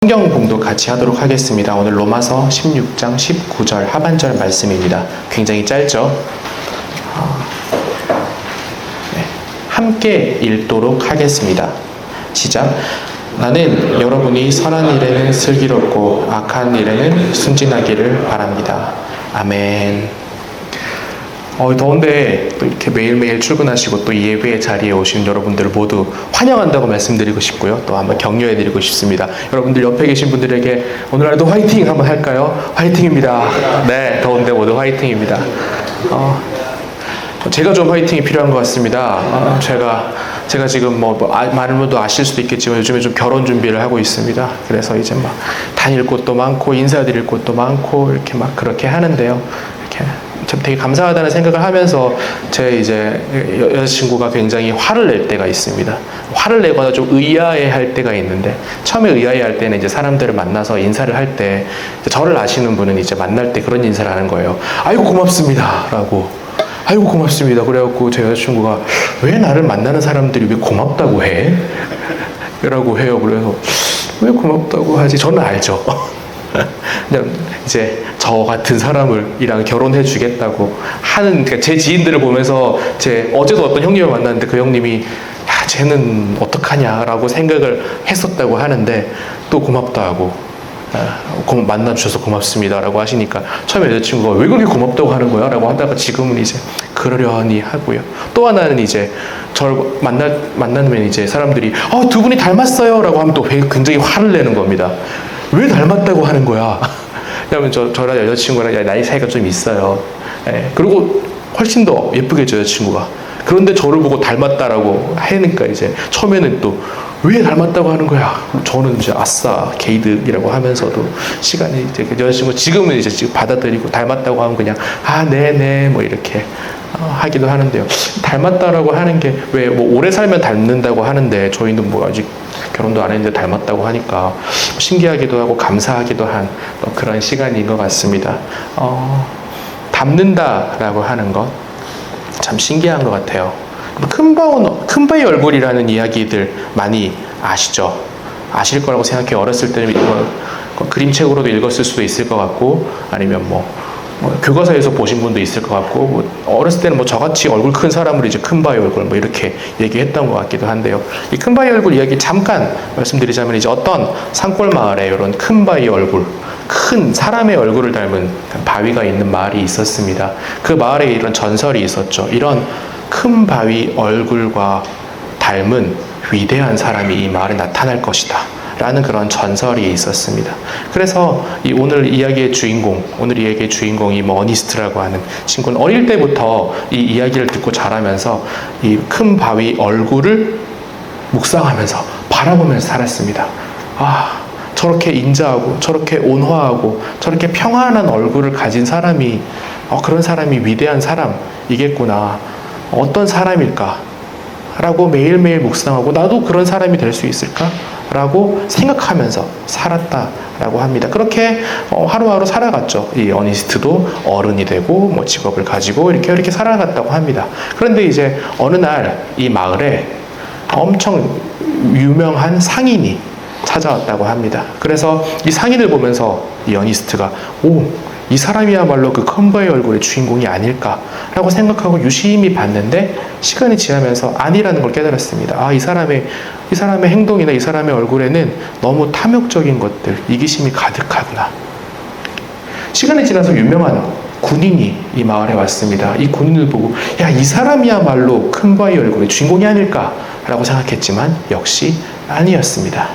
성경 봉독 같이 하도록 하겠습니다. 오늘 로마서 16장 19절 하반절 말씀입니다. 굉장히 짧죠? 함께 읽도록 하겠습니다. 시작. 나는 여러분이 선한 일에는 슬기롭고 악한 일에는 순진하기를 바랍니다. 아멘. 더운데 또 이렇게 매일매일 출근하시고 또 예배 자리에 오신 여러분들을 모두 환영한다고 말씀드리고 싶고요. 또 한번 격려해드리고 싶습니다. 여러분들 옆에 계신 분들에게 오늘 하루도 화이팅 한번 할까요? 화이팅입니다. 네, 더운데 모두 화이팅입니다. 제가 좀 화이팅이 필요한 것 같습니다. 제가 지금 많은 분도 아실 수도 있겠지만 요즘에 좀 결혼 준비를 하고 있습니다. 그래서 이제 막 다닐 곳도 많고 인사드릴 곳도 많고 이렇게 막 그렇게 하는데요. 이렇게 참 되게 감사하다는 생각을 하면서 제 이제 여자친구가 굉장히 화를 낼 때가 있습니다. 화를 내거나 좀 의아해 할 때가 있는데, 처음에 의아해 할 때는 이제 사람들을 만나서 인사를 할 때, 저를 아시는 분은 이제 만날 때 그런 인사를 하는 거예요. 아이고 고맙습니다 라고. 아이고 고맙습니다. 그래갖고 제 여자친구가 왜 나를 만나는 사람들이 왜 고맙다고 해? 라고 해요. 그래서 왜 고맙다고 하지? 저는 알죠. 그냥 이제 저 같은 사람이랑 결혼해 주겠다고 하는, 그러니까 제 지인들을 보면서 어제도 어떤 형님을 만났는데 그 형님이 야 쟤는 어떡하냐라고 생각을 했었다고 하는데 또 고맙다 하고 만나주셔서 고맙습니다 라고 하시니까 처음에 여자친구가 왜 그렇게 고맙다고 하는 거야? 라고 하다가 지금은 이제 그러려니 하고요. 또 하나는 이제 저를 만나면 이제 사람들이 두 분이 닮았어요 라고 하면 또 굉장히 화를 내는 겁니다. 왜 닮았다고 하는 거야? 왜냐면 저랑 여자친구랑 나이 차이가 좀 있어요. 그리고 훨씬 더 예쁘겠죠, 여자친구가. 그런데 저를 보고 닮았다라고 하니까 이제 처음에는 또 왜 닮았다고 하는 거야? 저는 이제 아싸 게이득이라고 하면서도 시간이 이제 여자친구 지금은 이제 지금 받아들이고 닮았다고 하면 그냥 네네 뭐 이렇게 하기도 하는데요. 닮았다라고 하는 게 왜 오래 살면 닮는다고 하는데 저희는 아직 결혼도 안 했는데 닮았다고 하니까 신기하기도 하고 감사하기도 한 그런 시간인 것 같습니다. 닮는다라고 하는 것 참 신기한 것 같아요. 큰 바위 얼굴이라는 이야기들 많이 아시죠? 아실 거라고 생각해요. 어렸을 때는 그림책으로도 읽었을 수도 있을 것 같고, 아니면 교과서에서 보신 분도 있을 것 같고, 어렸을 때는 저같이 얼굴 큰 사람을 이제 큰 바위 얼굴 이렇게 얘기했던 것 같기도 한데요. 이 큰 바위 얼굴 이야기 잠깐 말씀드리자면, 이제 어떤 산골 마을에 이런 큰 바위 얼굴, 큰 사람의 얼굴을 닮은 바위가 있는 마을이 있었습니다. 그 마을에 이런 전설이 있었죠. 이런 큰 바위 얼굴과 닮은 위대한 사람이 이 마을에 나타날 것이다 라는 그런 전설이 있었습니다. 그래서 오늘 이야기의 주인공이 어니스트라고 하는 친구는 어릴 때부터 이 이야기를 듣고 자라면서 이 큰 바위 얼굴을 묵상하면서 바라보면서 살았습니다. 저렇게 인자하고 저렇게 온화하고 저렇게 평안한 얼굴을 가진 사람이 그런 사람이 위대한 사람이겠구나. 어떤 사람일까? 라고 매일매일 묵상하고 나도 그런 사람이 될 수 있을까? 라고 생각하면서 살았다라고 합니다. 그렇게 하루하루 살아갔죠. 이 어니스트도 어른이 되고 직업을 가지고 이렇게 살아갔다고 합니다. 그런데 이제 어느 날 이 마을에 엄청 유명한 상인이 찾아왔다고 합니다. 그래서 이 상인을 보면서 이 어니스트가 이 사람이야말로 그 큰 바위 얼굴의 주인공이 아닐까라고 생각하고 유심히 봤는데, 시간이 지나면서 아니라는 걸 깨달았습니다. 이 사람의 행동이나 이 사람의 얼굴에는 너무 탐욕적인 것들, 이기심이 가득하구나. 시간이 지나서 유명한 군인이 이 마을에 왔습니다. 이 군인을 보고 이 사람이야말로 큰 바위 얼굴의 주인공이 아닐까라고 생각했지만 역시 아니었습니다.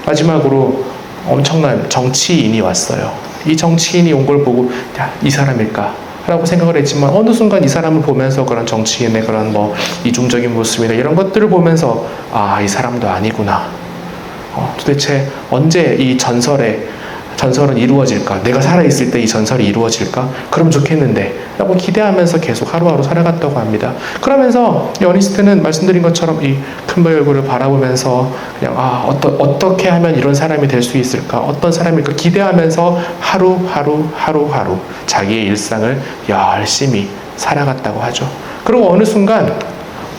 마지막으로 엄청난 정치인이 왔어요. 이 정치인이 온 걸 보고 이 사람일까? 라고 생각을 했지만 어느 순간 이 사람을 보면서 그런 정치인의 그런 이중적인 모습이나 이런 것들을 보면서 이 사람도 아니구나. 도대체 언제 이 전설은 이루어질까? 내가 살아있을 때 이 전설이 이루어질까? 그럼 좋겠는데 라고 기대하면서 계속 하루하루 살아갔다고 합니다. 그러면서 어니스트는 말씀드린 것처럼 이 큰 바위 얼굴을 바라보면서 그냥 어떻게 하면 이런 사람이 될 수 있을까? 어떤 사람일까? 기대하면서 하루하루 자기의 일상을 열심히 살아갔다고 하죠. 그리고 어느 순간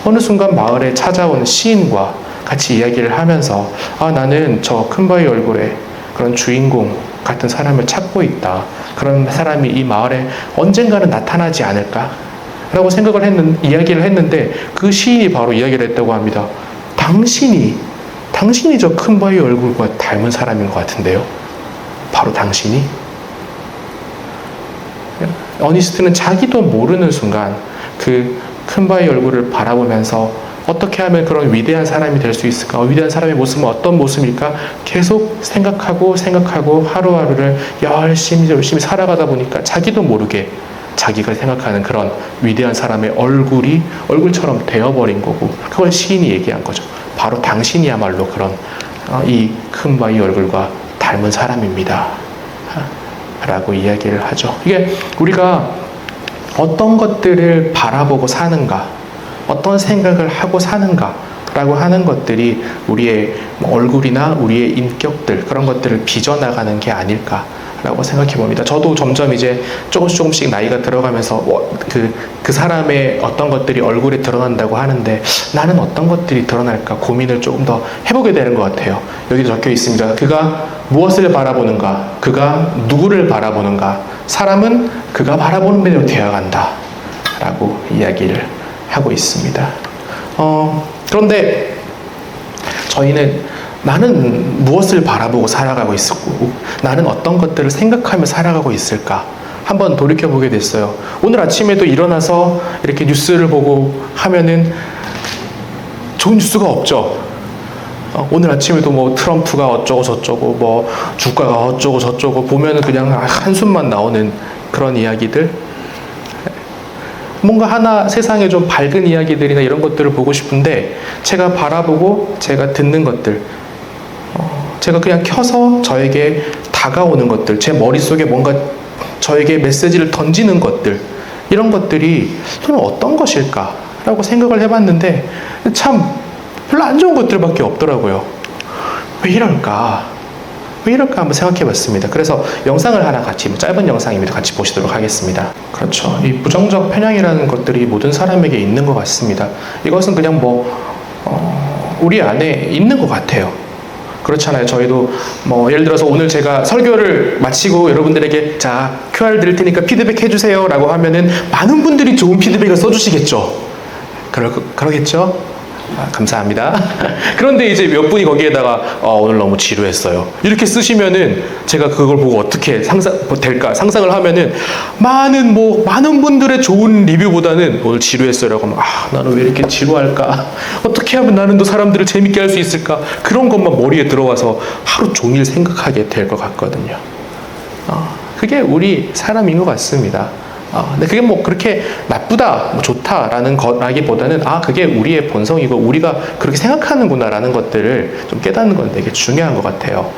어느 순간 마을에 찾아온 시인과 같이 이야기를 하면서 나는 저 큰 바위 얼굴에 그런 주인공 같은 사람을 찾고 있다. 그런 사람이 이 마을에 언젠가는 나타나지 않을까? 라고 이야기를 했는데 그 시인이 바로 이야기를 했다고 합니다. 당신이 저 큰 바위 얼굴과 닮은 사람인 것 같은데요. 바로 당신이? 어니스트는 자기도 모르는 순간 그 큰 바위 얼굴을 바라보면서 어떻게 하면 그런 위대한 사람이 될 수 있을까? 위대한 사람의 모습은 어떤 모습일까? 계속 생각하고 하루하루를 열심히 살아가다 보니까 자기도 모르게 자기가 생각하는 그런 위대한 사람의 얼굴처럼 되어버린 거고, 그걸 시인이 얘기한 거죠. 바로 당신이야말로 그런 이 큰 바위 얼굴과 닮은 사람입니다. 라고 이야기를 하죠. 이게 우리가 어떤 것들을 바라보고 사는가, 어떤 생각을 하고 사는가 라고 하는 것들이 우리의 얼굴이나 우리의 인격들, 그런 것들을 빚어나가는 게 아닐까라고 생각해 봅니다. 저도 점점 이제 조금씩 나이가 들어가면서 그 사람의 어떤 것들이 얼굴에 드러난다고 하는데 나는 어떤 것들이 드러날까 고민을 조금 더 해보게 되는 것 같아요. 여기도 적혀 있습니다. 그가 무엇을 바라보는가, 그가 누구를 바라보는가, 사람은 그가 바라보는 대로 되어간다 라고 이야기를 하고 있습니다. 그런데 저희는 나는 무엇을 바라보고 살아가고 있었고 나는 어떤 것들을 생각하며 살아가고 있을까 한번 돌이켜보게 됐어요. 오늘 아침에도 일어나서 이렇게 뉴스를 보고 하면은 좋은 뉴스가 없죠. 오늘 아침에도 뭐 트럼프가 어쩌고 저쩌고 뭐 주가가 어쩌고 저쩌고 보면은 그냥 한숨만 나오는 그런 이야기들, 뭔가 하나 세상에 좀 밝은 이야기들이나 이런 것들을 보고 싶은데 제가 바라보고 제가 듣는 것들, 제가 그냥 켜서 저에게 다가오는 것들, 제 머릿속에 뭔가 저에게 메시지를 던지는 것들, 이런 것들이 저는 어떤 것일까 라고 생각을 해봤는데 참 별로 안 좋은 것들밖에 없더라고요. 왜 이럴까 한번 생각해 봤습니다. 그래서 영상을 하나 같이, 짧은 영상입니다. 같이 보시도록 하겠습니다. 그렇죠. 이 부정적 편향이라는 것들이 모든 사람에게 있는 것 같습니다. 이것은 그냥 우리 안에 있는 것 같아요. 그렇잖아요. 저희도 예를 들어서 오늘 제가 설교를 마치고 여러분들에게 자, QR 드릴 테니까 피드백 해주세요 라고 하면은 많은 분들이 좋은 피드백을 써주시겠죠. 그러겠죠? 감사합니다. 그런데 이제 몇 분이 거기에다가 오늘 너무 지루했어요 이렇게 쓰시면은 제가 그걸 보고 어떻게 상상을 하면은 많은 분들의 좋은 리뷰보다는 오늘 지루했어요라고 하면 나는 왜 이렇게 지루할까, 어떻게 하면 나는 또 사람들을 재밌게 할 수 있을까, 그런 것만 머리에 들어와서 하루 종일 생각하게 될 것 같거든요. 그게 우리 사람인 것 같습니다. 근데 그게 그렇게 나쁘다, 좋다라는 거라기보다는 그게 우리의 본성이고 우리가 그렇게 생각하는구나라는 것들을 좀 깨닫는 건 되게 중요한 것 같아요.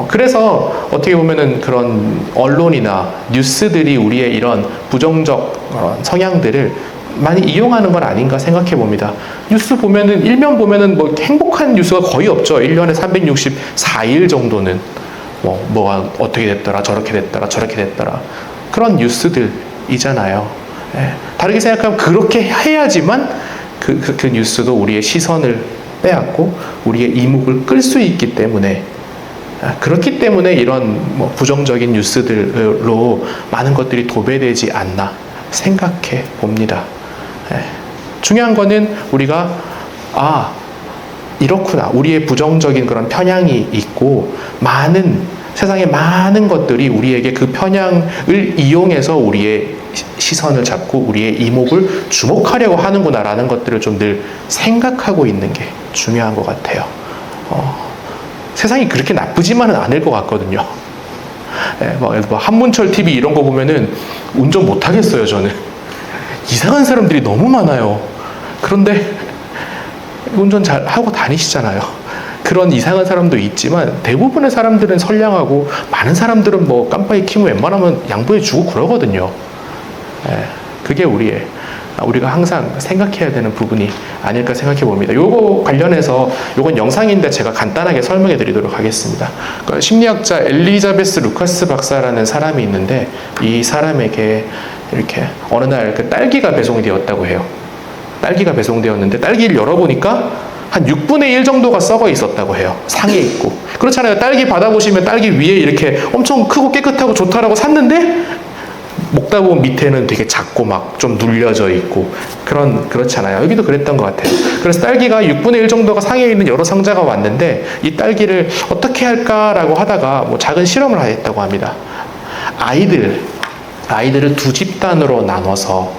그래서 어떻게 보면은 그런 언론이나 뉴스들이 우리의 이런 부정적 성향들을 많이 이용하는 건 아닌가 생각해 봅니다. 뉴스 보면은 일면 보면은 행복한 뉴스가 거의 없죠. 1년에 364일 정도는 뭐가 어떻게 됐더라, 저렇게 됐더라 그런 뉴스들이잖아요. 다르게 생각하면 그렇게 해야지만 그 뉴스도 우리의 시선을 빼앗고 우리의 이목을 끌 수 있기 때문에, 그렇기 때문에 이런 부정적인 뉴스들로 많은 것들이 도배되지 않나 생각해 봅니다. 중요한 거는 우리가 이렇구나, 우리의 부정적인 그런 편향이 있고 세상에 많은 것들이 우리에게 그 편향을 이용해서 우리의 시선을 잡고 우리의 이목을 주목하려고 하는구나라는 것들을 좀 늘 생각하고 있는 게 중요한 것 같아요. 세상이 그렇게 나쁘지만은 않을 것 같거든요. 한문철 TV 이런 거 보면은 운전 못 하겠어요, 저는. 이상한 사람들이 너무 많아요. 그런데 운전 잘 하고 다니시잖아요. 그런 이상한 사람도 있지만 대부분의 사람들은 선량하고, 많은 사람들은 깜빡이 켜면 웬만하면 양보해 주고 그러거든요. 그게 우리가 항상 생각해야 되는 부분이 아닐까 생각해 봅니다. 요거 관련해서, 요건 영상인데 제가 간단하게 설명해 드리도록 하겠습니다. 심리학자 엘리자베스 루카스 박사라는 사람이 있는데, 이 사람에게 이렇게 어느 날 딸기가 배송이 되었다고 해요. 딸기가 배송되었는데 딸기를 열어보니까 한 6분의 1 정도가 썩어 있었다고 해요. 상해 있고. 그렇잖아요. 딸기 받아보시면 딸기 위에 이렇게 엄청 크고 깨끗하고 좋다라고 샀는데 먹다 보면 밑에는 되게 작고 막 좀 눌려져 있고 그렇잖아요. 여기도 그랬던 것 같아요. 그래서 딸기가 6분의 1 정도가 상해 있는 여러 상자가 왔는데 이 딸기를 어떻게 할까라고 하다가 뭐 작은 실험을 했다고 합니다. 아이들을 두 집단으로 나눠서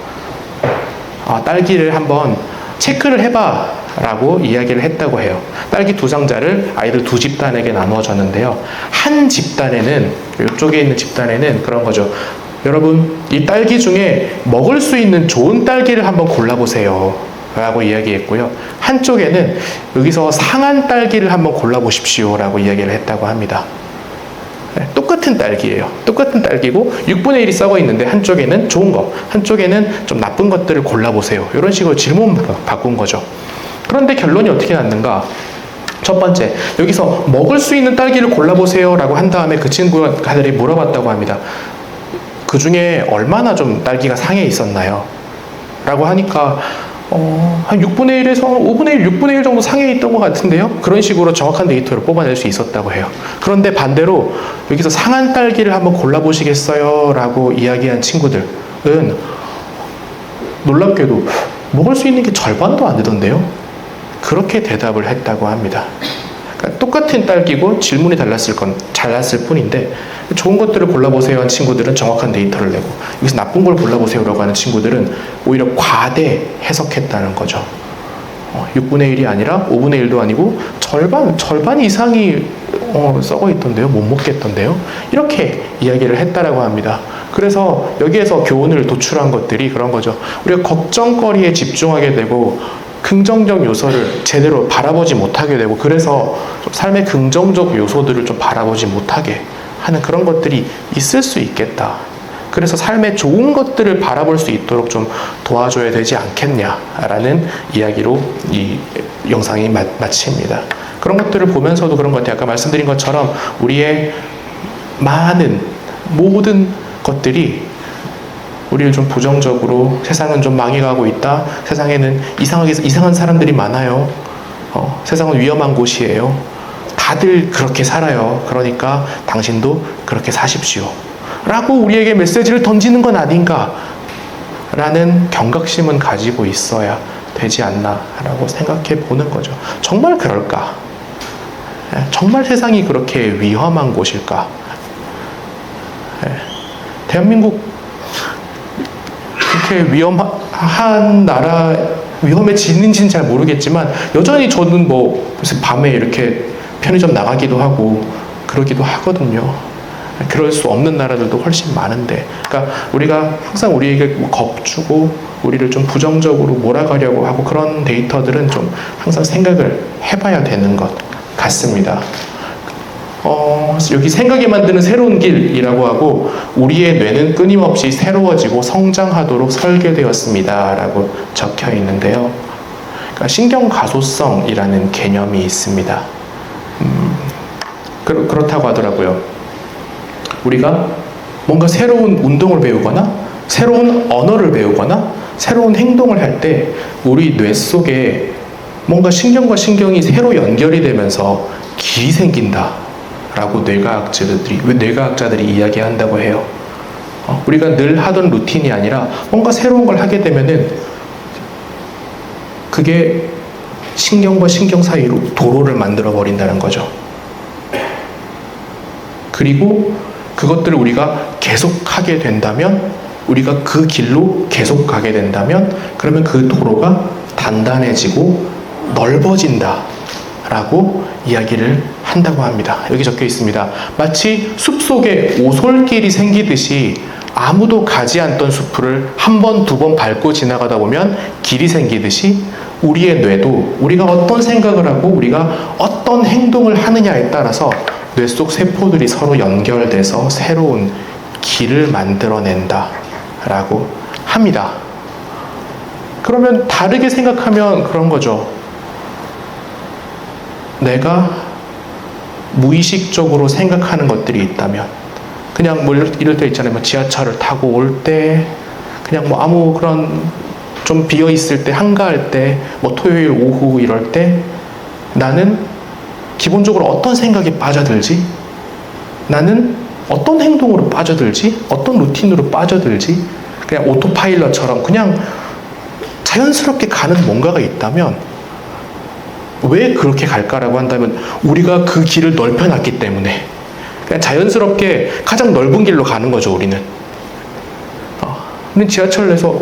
딸기를 한번 체크를 해봐 라고 이야기를 했다고 해요. 딸기 두 상자를 아이들 두 집단에게 나누어 줬는데요. 한 집단에는, 이쪽에 있는 집단에는 그런 거죠. 여러분, 이 딸기 중에 먹을 수 있는 좋은 딸기를 한번 골라보세요 라고 이야기했고요. 한쪽에는 여기서 상한 딸기를 한번 골라보십시오 라고 이야기를 했다고 합니다. 똑같은 딸기예요. 똑같은 딸기고 6분의 1이 썩어 있는데 한쪽에는 좋은 거, 한쪽에는 좀 나쁜 것들을 골라보세요. 이런 식으로 질문 바꾼 거죠. 그런데 결론이 어떻게 났는가? 첫 번째, 여기서 먹을 수 있는 딸기를 골라보세요 라고 한 다음에 그 친구들이 물어봤다고 합니다. 그 중에 얼마나 좀 딸기가 상해 있었나요? 라고 하니까 한 6분의 1에서 5분의 1, 6분의 1 정도 상해 있던 것 같은데요? 그런 식으로 정확한 데이터를 뽑아낼 수 있었다고 해요. 그런데 반대로 여기서 상한 딸기를 한번 골라보시겠어요? 라고 이야기한 친구들은 놀랍게도 먹을 수 있는 게 절반도 안 되던데요? 그렇게 대답을 했다고 합니다. 그러니까 똑같은 딸기고 질문이 달랐을 뿐인데 좋은 것들을 골라보세요 한 친구들은 정확한 데이터를 내고 여기서 나쁜 걸 골라보세요라고 하는 친구들은 오히려 과대 해석했다는 거죠. 6분의 1이 아니라 5분의 1도 아니고 절반 이상이 썩어 있던데요. 못 먹겠던데요. 이렇게 이야기를 했다라고 합니다. 그래서 여기에서 교훈을 도출한 것들이 그런 거죠. 우리가 걱정거리에 집중하게 되고 긍정적 요소를 제대로 바라보지 못하게 되고 그래서 좀 삶의 긍정적 요소들을 좀 바라보지 못하게 하는 그런 것들이 있을 수 있겠다. 그래서 삶의 좋은 것들을 바라볼 수 있도록 좀 도와줘야 되지 않겠냐라는 이야기로 이 영상이 마칩니다. 그런 것들을 보면서도 그런 것 같아요. 아까 말씀드린 것처럼 우리의 모든 것들이 우리를 좀 부정적으로 세상은 좀 망해가고 있다. 세상에는 이상한 사람들이 많아요. 세상은 위험한 곳이에요. 다들 그렇게 살아요. 그러니까 당신도 그렇게 사십시오. 라고 우리에게 메시지를 던지는 건 아닌가 라는 경각심은 가지고 있어야 되지 않나 라고 생각해 보는 거죠. 정말 그럴까? 정말 세상이 그렇게 위험한 곳일까? 대한민국 그렇게 위험한 나라, 위험해지는지는 잘 모르겠지만 여전히 저는 무슨 밤에 이렇게 편의점 나가기도 하고 그러기도 하거든요. 그럴 수 없는 나라들도 훨씬 많은데, 그러니까 우리가 항상 우리에게 겁주고 우리를 좀 부정적으로 몰아가려고 하고 그런 데이터들은 좀 항상 생각을 해봐야 되는 것 같습니다. 여기 생각이 만드는 새로운 길이라고 하고 우리의 뇌는 끊임없이 새로워지고 성장하도록 설계되었습니다 라고 적혀 있는데요. 그러니까 신경가소성이라는 개념이 있습니다. 그렇다고 하더라고요. 우리가 뭔가 새로운 운동을 배우거나 새로운 언어를 배우거나 새로운 행동을 할 때 우리 뇌 속에 뭔가 신경과 신경이 새로 연결이 되면서 길이 생긴다 라고 뇌과학자들이 이야기한다고 해요. 우리가 늘 하던 루틴이 아니라 뭔가 새로운 걸 하게 되면은 그게 신경과 신경 사이로 도로를 만들어 버린다는 거죠. 그리고 그것들을 우리가 계속 하게 된다면, 우리가 그 길로 계속 가게 된다면 그러면 그 도로가 단단해지고 넓어진다 라고 이야기를 한다고 합니다. 여기 적혀 있습니다. 마치 숲속에 오솔길이 생기듯이 아무도 가지 않던 숲을 한 번, 두 번 밟고 지나가다 보면 길이 생기듯이 우리의 뇌도 우리가 어떤 생각을 하고 우리가 어떤 행동을 하느냐에 따라서 뇌 속 세포들이 서로 연결돼서 새로운 길을 만들어낸다 라고 합니다. 그러면 다르게 생각하면 그런 거죠. 내가 무의식적으로 생각하는 것들이 있다면, 그냥 이럴 때 있잖아요. 지하철을 타고 올 때 그냥 아무 그런 좀 비어있을 때, 한가할 때, 뭐 토요일 오후 이럴 때 나는 기본적으로 어떤 생각에 빠져들지? 나는 어떤 행동으로 빠져들지? 어떤 루틴으로 빠져들지? 그냥 오토파일럿처럼 그냥 자연스럽게 가는 뭔가가 있다면 왜 그렇게 갈까라고 한다면 우리가 그 길을 넓혀놨기 때문에 그냥 자연스럽게 가장 넓은 길로 가는 거죠, 우리는. 근데 지하철에서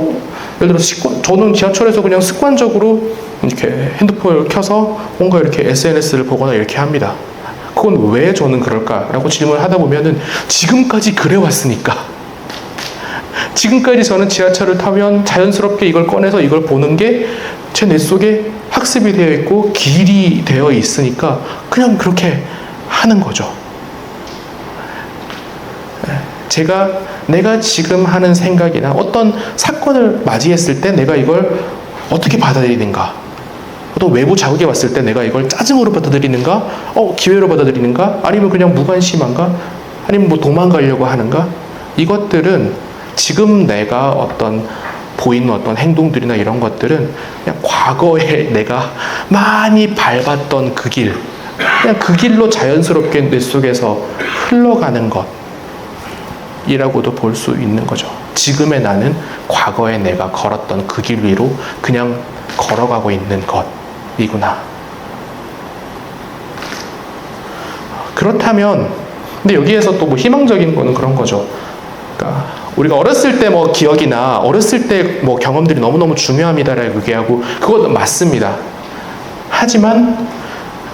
예를 들어 저는 지하철에서 그냥 습관적으로 이렇게 핸드폰을 켜서 뭔가 이렇게 SNS를 보거나 이렇게 합니다. 그건 왜 저는 그럴까라고 질문을 하다 보면은 지금까지 그래왔으니까. 지금까지 저는 지하철을 타면 자연스럽게 이걸 꺼내서 이걸 보는 게 제 뇌 속에 학습이 되어 있고 길이 되어 있으니까 그냥 그렇게 하는 거죠. 내가 지금 하는 생각이나 어떤 사건을 맞이했을 때 내가 이걸 어떻게 받아들이는가, 또 외부 자극이 왔을 때 내가 이걸 짜증으로 받아들이는가, 기회로 받아들이는가, 아니면 그냥 무관심한가, 아니면 뭐 도망가려고 하는가, 이것들은 지금 내가 보이는 어떤 행동들이나 이런 것들은 그냥 과거에 내가 많이 밟았던 그 길, 그냥 그 길로 자연스럽게 뇌 속에서 흘러가는 것 이라고도 볼 수 있는 거죠. 지금의 나는 과거에 내가 걸었던 그 길 위로 그냥 걸어가고 있는 것이구나. 그렇다면, 근데 여기에서 또 뭐 희망적인 거는 그런 거죠. 그러니까 우리가 어렸을 때 뭐 기억이나 어렸을 때 뭐 경험들이 너무너무 중요합니다라고 얘기하고 그것도 맞습니다. 하지만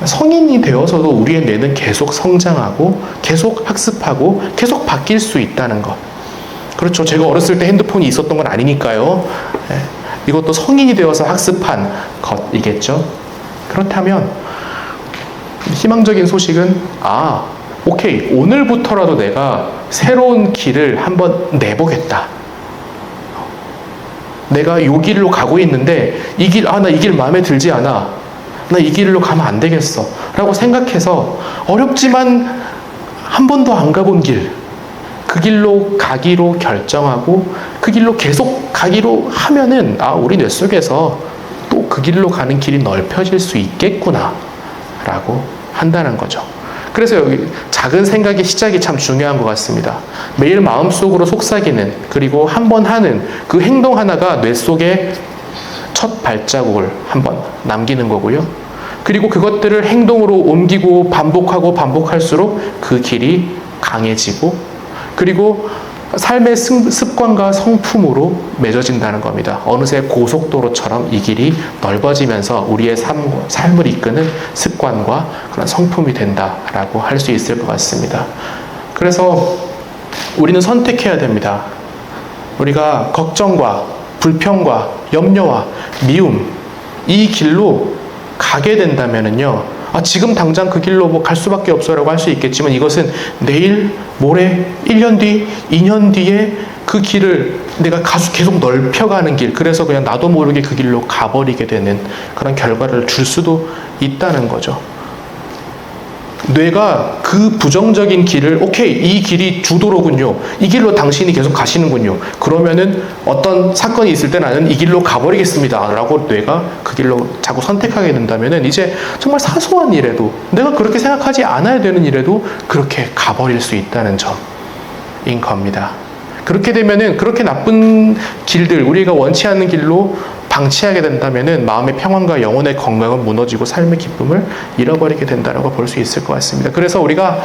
성인이 되어서도 우리의 뇌는 계속 성장하고 계속 학습하고 계속 바뀔 수 있다는 것. 그렇죠. 제가 어렸을 때 핸드폰이 있었던 건 아니니까요. 이것도 성인이 되어서 학습한 것이겠죠. 그렇다면 희망적인 소식은 오케이, 오늘부터라도 내가 새로운 길을 한번 내보겠다. 내가 이 길로 가고 있는데 나 이 길 마음에 들지 않아. 나 이 길로 가면 안 되겠어 라고 생각해서 어렵지만 한 번도 안 가본 길, 그 길로 가기로 결정하고 그 길로 계속 가기로 하면은 우리 뇌 속에서 또 그 길로 가는 길이 넓혀질 수 있겠구나 라고 한다는 거죠. 그래서 여기 작은 생각의 시작이 참 중요한 것 같습니다. 매일 마음속으로 속삭이는, 그리고 한 번 하는 그 행동 하나가 뇌 속에 첫 발자국을 한번 남기는 거고요. 그리고 그것들을 행동으로 옮기고 반복할수록 그 길이 강해지고, 그리고 삶의 습관과 성품으로 맺어진다는 겁니다. 어느새 고속도로처럼 이 길이 넓어지면서 우리의 삶을 이끄는 습관과 그런 성품이 된다라고 할 수 있을 것 같습니다. 그래서 우리는 선택해야 됩니다. 우리가 걱정과 불평과 염려와 미움, 이 길로 가게 된다면은요, 지금 당장 그 길로 뭐 갈 수밖에 없어라고 할 수 있겠지만 이것은 내일, 모레, 1년 뒤, 2년 뒤에 그 길을 내가 계속 넓혀가는 길, 그래서 그냥 나도 모르게 그 길로 가버리게 되는 그런 결과를 줄 수도 있다는 거죠. 뇌가 그 부정적인 길을 오케이, 이 길이 주도로군요, 이 길로 당신이 계속 가시는군요, 그러면은 어떤 사건이 있을 때 나는 이 길로 가버리겠습니다 라고 뇌가 그 길로 자꾸 선택하게 된다면은 이제 정말 사소한 일에도, 내가 그렇게 생각하지 않아야 되는 일에도 그렇게 가버릴 수 있다는 점인 겁니다. 그렇게 되면은 그렇게 나쁜 길들, 우리가 원치 않는 길로 방치하게 된다면은 마음의 평안과 영혼의 건강은 무너지고 삶의 기쁨을 잃어버리게 된다고 볼 수 있을 것 같습니다. 그래서 우리가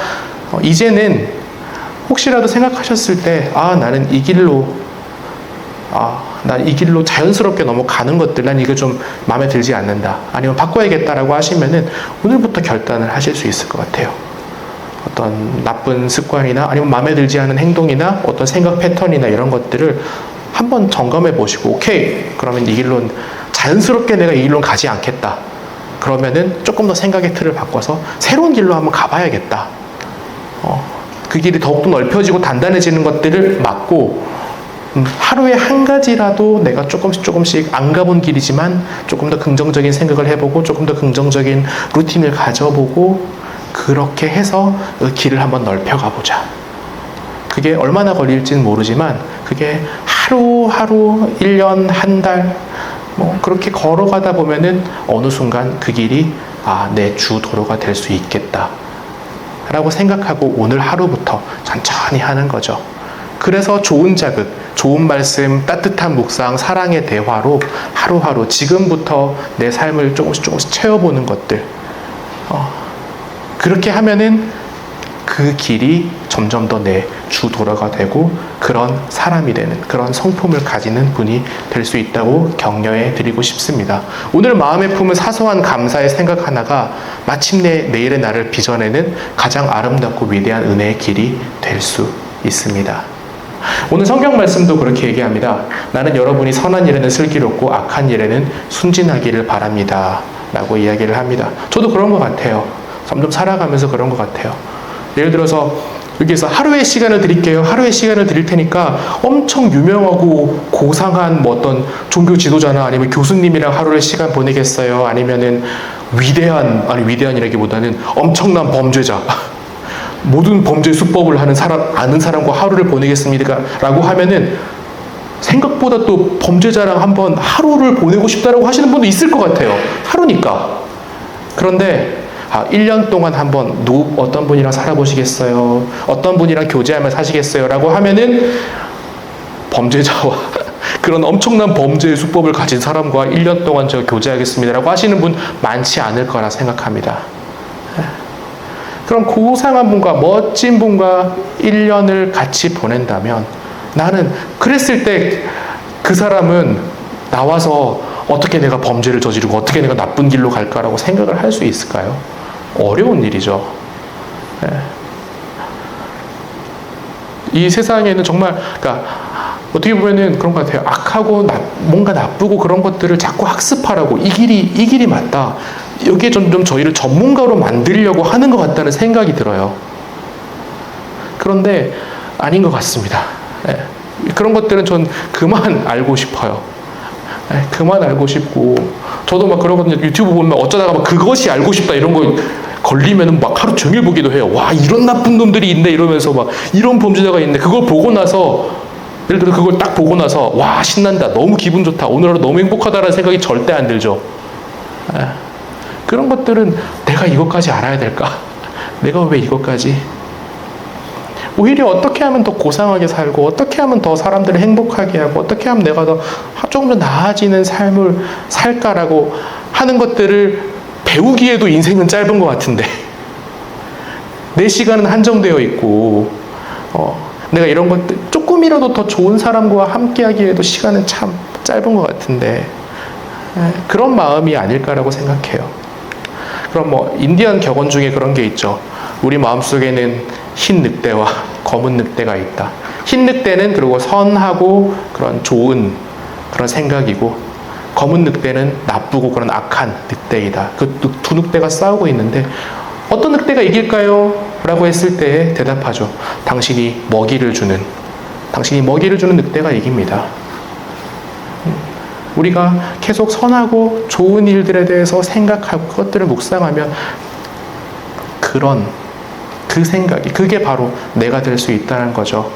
이제는 혹시라도 생각하셨을 때 나는 이 길로 난 이 길로 자연스럽게 넘어가는 것들, 난 이거 좀 마음에 들지 않는다, 아니면 바꿔야겠다라고 하시면은 오늘부터 결단을 하실 수 있을 것 같아요. 어떤 나쁜 습관이나 아니면 마음에 들지 않은 행동이나 어떤 생각 패턴이나 이런 것들을 한번 점검해 보시고, 오케이, 그러면 이 길로는 자연스럽게 내가 이 길로는 가지 않겠다. 그러면은 조금 더 생각의 틀을 바꿔서 새로운 길로 한번 가봐야겠다. 그 길이 더욱더 넓혀지고 단단해지는 것들을 막고, 하루에 한 가지라도 내가 조금씩 안 가본 길이지만 조금 더 긍정적인 생각을 해보고 조금 더 긍정적인 루틴을 가져보고, 그렇게 해서 그 길을 한번 넓혀가보자. 그게 얼마나 걸릴지는 모르지만 그게 하루하루, 1년, 한 달, 그렇게 걸어가다 보면은 어느 순간 그 길이 내 주 도로가 될 수 있겠다 라고 생각하고 오늘 하루부터 천천히 하는 거죠. 그래서 좋은 자극, 좋은 말씀, 따뜻한 묵상, 사랑의 대화로 하루하루 지금부터 내 삶을 조금씩 채워보는 것들, 그렇게 하면은 그 길이 점점 더 내 주 도로가 되고 그런 사람이 되는, 그런 성품을 가지는 분이 될 수 있다고 격려해 드리고 싶습니다. 오늘 마음에 품은 사소한 감사의 생각 하나가 마침내 내일의 나를 빚어내는 가장 아름답고 위대한 은혜의 길이 될 수 있습니다. 오늘 성경 말씀도 그렇게 얘기합니다. 나는 여러분이 선한 일에는 슬기롭고 악한 일에는 순진하기를 바랍니다 라고 이야기를 합니다. 저도 그런 것 같아요. 점점 살아가면서 그런 것 같아요. 예를 들어서 여기서 하루의 시간을 드릴게요. 하루의 시간을 드릴 테니까 엄청 유명하고 고상한 어떤 종교 지도자나 아니면 교수님이랑 하루의 시간 보내겠어요? 아니면은 위대한이라기보다는 엄청난 범죄자, 모든 범죄 수법을 아는 사람과 하루를 보내겠습니다 라고 하면은 생각보다 또 범죄자랑 한번 하루를 보내고 싶다라고 하시는 분도 있을 것 같아요. 하루니까. 그런데 1년 동안 한번 어떤 분이랑 살아보시겠어요? 어떤 분이랑 교제하며 사시겠어요? 라고 하면은 범죄자와 그런 엄청난 범죄의 수법을 가진 사람과 1년 동안 저 교제하겠습니다 라고 하시는 분 많지 않을 거라 생각합니다. 그럼 고상한 분과 멋진 분과 1년을 같이 보낸다면 나는 그랬을 때 그 사람은 나와서 어떻게 내가 범죄를 저지르고 어떻게 내가 나쁜 길로 갈까라고 생각을 할 수 있을까요? 어려운 일이죠. 이 세상에는 정말, 어떻게 보면은 그런 것 같아요. 악하고 뭔가 나쁘고 그런 것들을 자꾸 학습하라고 이 길이 맞다. 여기에 좀 저희를 전문가로 만들려고 하는 것 같다는 생각이 들어요. 그런데 아닌 것 같습니다. 그런 것들은 전 그만 알고 싶어요. 그만 알고 싶고, 저도 막 그러거든요. 유튜브 보면 어쩌다가 막 그것이 알고 싶다 이런 거 걸리면은 막 하루 종일 보기도 해요. 와, 이런 나쁜 놈들이 있네 이러면서 막 이런 범죄자가 있네. 그걸 보고 나서, 예를 들어 그걸 딱 보고 나서 와, 신난다, 너무 기분 좋다, 오늘 하루 너무 행복하다라는 생각이 절대 안 들죠. 그런 것들은 내가 이것까지 알아야 될까? 내가 왜 이것까지? 오히려 어떻게 하면 더 고상하게 살고, 어떻게 하면 더 사람들을 행복하게 하고, 어떻게 하면 내가 조금 더 나아지는 삶을 살까라고 하는 것들을 배우기에도 인생은 짧은 것 같은데, 내 시간은 한정되어 있고, 내가 이런 것들 조금이라도 더 좋은 사람과 함께 하기에도 시간은 참 짧은 것 같은데, 그런 마음이 아닐까라고 생각해요. 그럼 인디안 격언 중에 그런 게 있죠. 우리 마음속에는 흰 늑대와 검은 늑대가 있다. 흰 늑대는 그리고 선하고 그런 좋은 그런 생각이고, 검은 늑대는 나쁘고 그런 악한 늑대이다. 그 두 늑대가 싸우고 있는데 어떤 늑대가 이길까요? 라고 했을 때 대답하죠. 당신이 먹이를 주는 늑대가 이깁니다. 우리가 계속 선하고 좋은 일들에 대해서 생각하고 그것들을 묵상하면 그 생각이, 그게 바로 내가 될 수 있다는 거죠.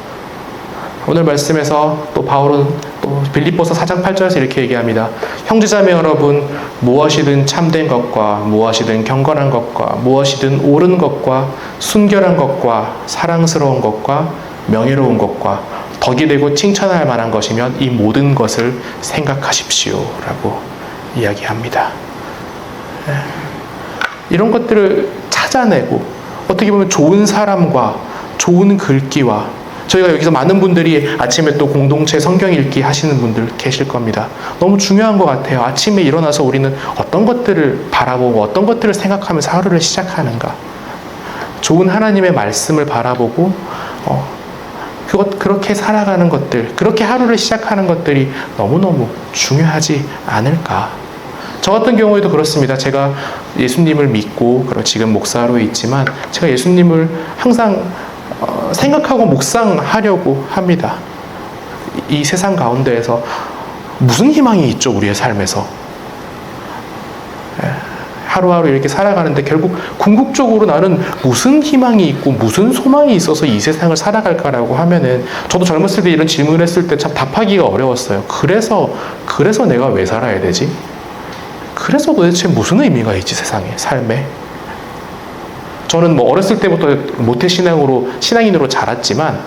오늘 말씀에서 또 바울은 또 빌립보서 4장 8절에서 이렇게 얘기합니다. 형제자매 여러분, 무엇이든 참된 것과 무엇이든 경건한 것과 무엇이든 옳은 것과 순결한 것과 사랑스러운 것과 명예로운 것과 덕이 되고 칭찬할 만한 것이면 이 모든 것을 생각하십시오 라고 이야기합니다. 이런 것들을 찾아내고, 어떻게 보면 좋은 사람과 좋은 글귀와, 저희가 여기서 많은 분들이 아침에 또 공동체 성경 읽기 하시는 분들 계실 겁니다. 너무 중요한 것 같아요. 아침에 일어나서 우리는 어떤 것들을 바라보고 어떤 것들을 생각하면서 하루를 시작하는가. 좋은 하나님의 말씀을 바라보고 그렇게 살아가는 것들, 그렇게 하루를 시작하는 것들이 너무너무 중요하지 않을까. 저 같은 경우에도 그렇습니다. 제가 예수님을 믿고 지금 목사로 있지만 제가 예수님을 항상 생각하고 묵상하려고 합니다. 이 세상 가운데에서 무슨 희망이 있죠, 우리의 삶에서? 하루하루 이렇게 살아가는데 결국 궁극적으로 나는 무슨 희망이 있고 무슨 소망이 있어서 이 세상을 살아갈까라고 하면은 저도 젊었을 때 이런 질문을 했을 때 참 답하기가 어려웠어요. 그래서 내가 왜 살아야 되지? 그래서 도대체 무슨 의미가 있지 세상에, 삶에? 저는 뭐 어렸을 때부터 신앙인으로 자랐지만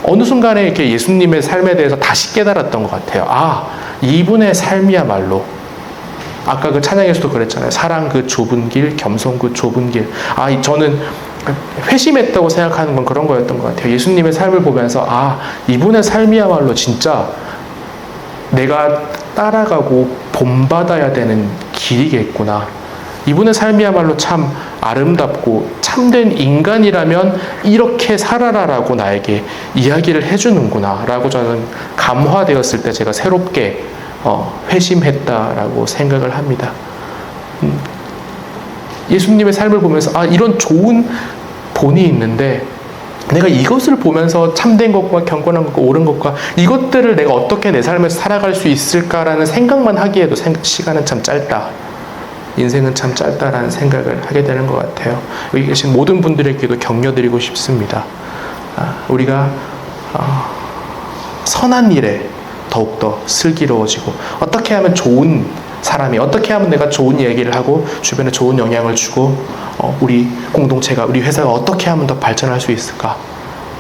어느 순간에 이렇게 예수님의 삶에 대해서 다시 깨달았던 것 같아요. 아, 이분의 삶이야말로 아까 그 찬양에서도 그랬잖아요. 사랑 그 좁은 길, 겸손 그 좁은 길. 아, 저는 회심했다고 생각하는 건 그런 거였던 것 같아요. 예수님의 삶을 보면서 아, 이분의 삶이야말로 진짜 내가 따라가고 본받아야 되는 길이겠구나. 이분의 삶이야말로 참 아름답고 참된 인간이라면 이렇게 살아라라고 나에게 이야기를 해주는구나 라고 저는 감화되었을 때 제가 새롭게 회심했다라고 생각을 합니다. 예수님의 삶을 보면서 아, 이런 좋은 본이 있는데 내가 이것을 보면서 참된 것과 경건한 것과 옳은 것과 이것들을 내가 어떻게 내 삶에서 살아갈 수 있을까라는 생각만 하기에도 시간은 참 짧다. 인생은 참 짧다라는 생각을 하게 되는 것 같아요. 여기 계신 모든 분들에게도 격려드리고 싶습니다. 우리가 선한 일에 더욱더 슬기로워지고 어떻게 하면 좋은 사람이, 어떻게 하면 내가 좋은 얘기를 하고 주변에 좋은 영향을 주고 우리 공동체가, 우리 회사가 어떻게 하면 더 발전할 수 있을까?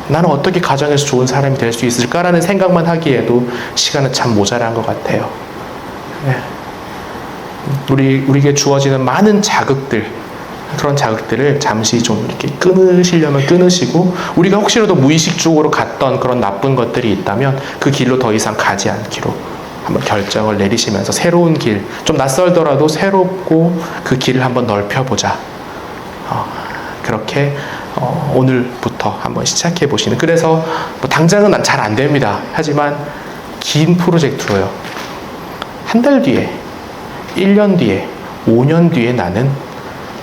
나는 어떻게 가정에서 좋은 사람이 될 수 있을까라는 생각만 하기에도 시간은 참 모자란 것 같아요. 네. 우리에게 주어지는 많은 자극들, 그런 자극들을 잠시 좀 이렇게 끊으시려면 끊으시고, 우리가 혹시라도 무의식적으로 갔던 그런 나쁜 것들이 있다면 그 길로 더 이상 가지 않기로 한번 결정을 내리시면서 새로운 길, 좀 낯설더라도 새롭고 그 길을 한번 넓혀보자. 그렇게 오늘부터 한번 시작해 보시는. 그래서 뭐 당장은 잘 안 됩니다. 하지만 긴 프로젝트로요. 한 달 뒤에, 1년 뒤에, 5년 뒤에 나는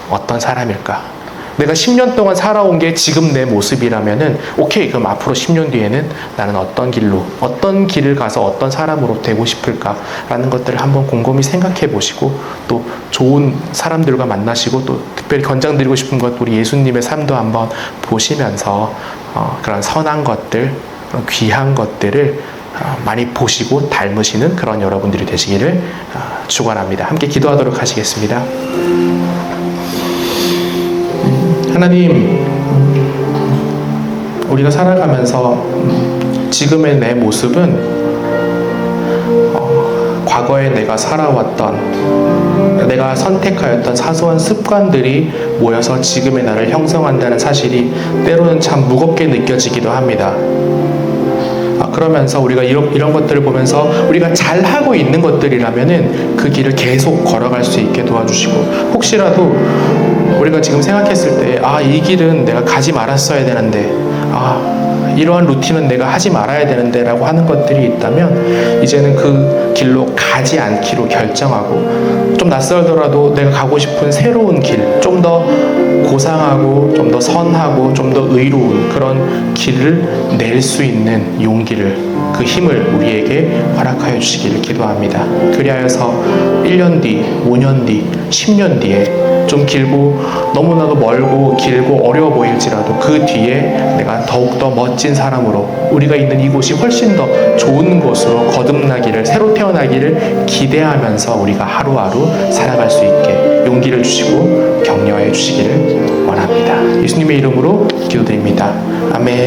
어떤 사람일까? 내가 10년 동안 살아온 게 지금 내 모습이라면은 오케이, 그럼 앞으로 10년 뒤에는 나는 어떤 길을 가서 어떤 사람으로 되고 싶을까라는 것들을 한번 곰곰이 생각해 보시고, 또 좋은 사람들과 만나시고, 또 특별히 권장드리고 싶은 것, 우리 예수님의 삶도 한번 보시면서 그런 선한 것들, 그런 귀한 것들을 많이 보시고 닮으시는 그런 여러분들이 되시기를 축원합니다. 함께 기도하도록 하시겠습니다. 하나님, 우리가 살아가면서 지금의 내 모습은 과거에 내가 살아왔던, 내가 선택하였던 사소한 습관들이 모여서 지금의 나를 형성한다는 사실이 때로는 참 무겁게 느껴지기도 합니다. 그러면서 우리가 이런 것들을 보면서 우리가 잘하고 있는 것들이라면은 그 길을 계속 걸어갈 수 있게 도와주시고, 혹시라도 우리가 지금 생각했을 때 이 길은 내가 가지 말았어야 되는데, 이러한 루틴은 내가 하지 말아야 되는데 라고 하는 것들이 있다면 이제는 그 길로 가지 않기로 결정하고, 좀 낯설더라도 내가 가고 싶은 새로운 길, 좀 더 고상하고 좀 더 선하고 좀 더 의로운 그런 길을 낼 수 있는 용기를, 그 힘을 우리에게 허락하여 주시기를 기도합니다. 그리하여서 1년 뒤, 5년 뒤, 10년 뒤에 좀 길고 너무나도 멀고 길고 어려워 보일지라도 그 뒤에 내가 더욱더 멋진 사람으로, 우리가 있는 이곳이 훨씬 더 좋은 곳으로 거듭나기를, 새로 태어나기를 기대하면서 우리가 하루하루 살아갈 수 있게 용기를 주시고 격려해 주시기를 원합니다. 예수님의 이름으로 기도드립니다. 아멘.